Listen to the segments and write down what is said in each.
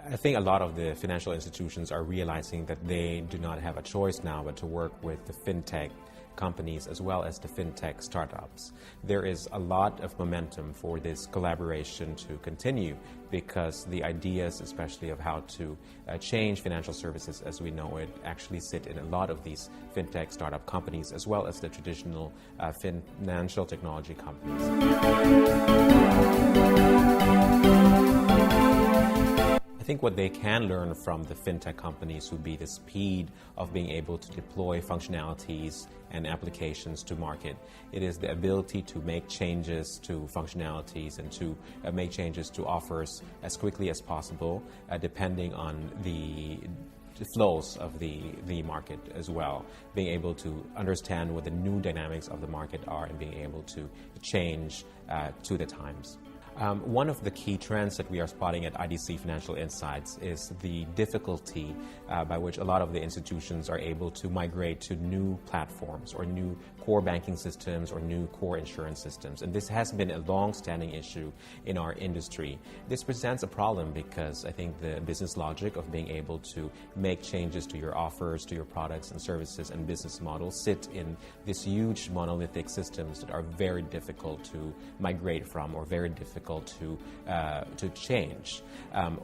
I think a lot of the financial institutions are realizing that they do not have a choice now but to work with the fintech companies as well as the fintech startups. There is a lot of momentum for this collaboration to continue because the ideas, especially of how to change financial services as we know it, actually sit in a lot of these fintech startup companies as well as the traditional financial technology companies. I think what they can learn from the fintech companies would be the speed of being able to deploy functionalities and applications to market. It is the ability to make changes to functionalities and to make changes to offers as quickly as possible, depending on the flows of the market as well. Being able to understand what the new dynamics of the market are and being able to change to the times. One of the key trends that we are spotting at IDC Financial Insights is the difficulty by which a lot of the institutions are able to migrate to new platforms or new core banking systems or new core insurance systems. And this has been a long-standing issue in our industry. This presents a problem because I think the business logic of being able to make changes to your offers, to your products and services and business models sit in these huge monolithic systems that are very difficult to migrate from or very difficult to change.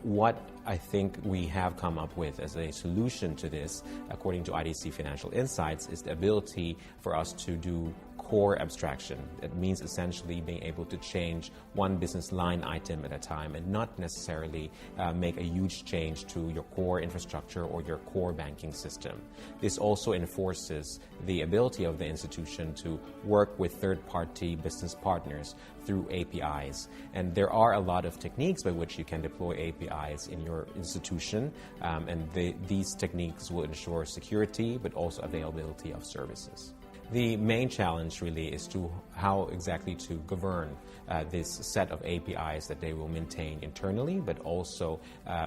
What I think we have come up with as a solution to this, according to IDC Financial Insights, is the ability for us to do core abstraction. It means essentially being able to change one business line item at a time and not necessarily make a huge change to your core infrastructure or your core banking system. This also enforces the ability of the institution to work with third-party business partners through APIs. And there are a lot of techniques by which you can deploy APIs in your institution, and these techniques will ensure security but also availability of services. The main challenge really is to how exactly to govern this set of APIs that they will maintain internally, but also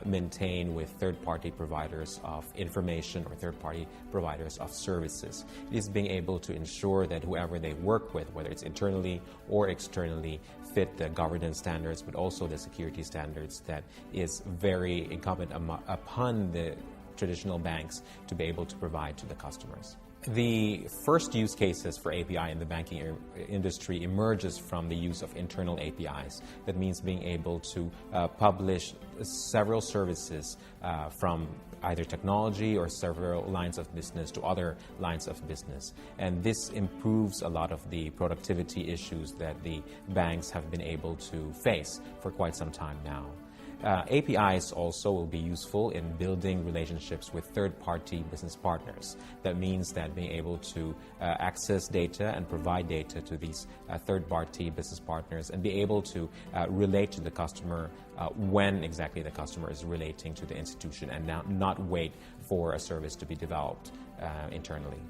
maintain with third-party providers of information or third-party providers of services. It is being able to ensure that whoever they work with, whether it's internally or externally, fit the governance standards, but also the security standards that is very incumbent upon the traditional banks to be able to provide to the customers. The first use cases for API in the banking industry emerges from the use of internal APIs. That means being able to publish several services from either technology or several lines of business to other lines of business. And this improves a lot of the productivity issues that the banks have been able to face for quite some time now. APIs also will be useful in building relationships with third-party business partners. That means that being able to access data and provide data to these third-party business partners and be able to relate to the customer when exactly the customer is relating to the institution and not wait for a service to be developed internally.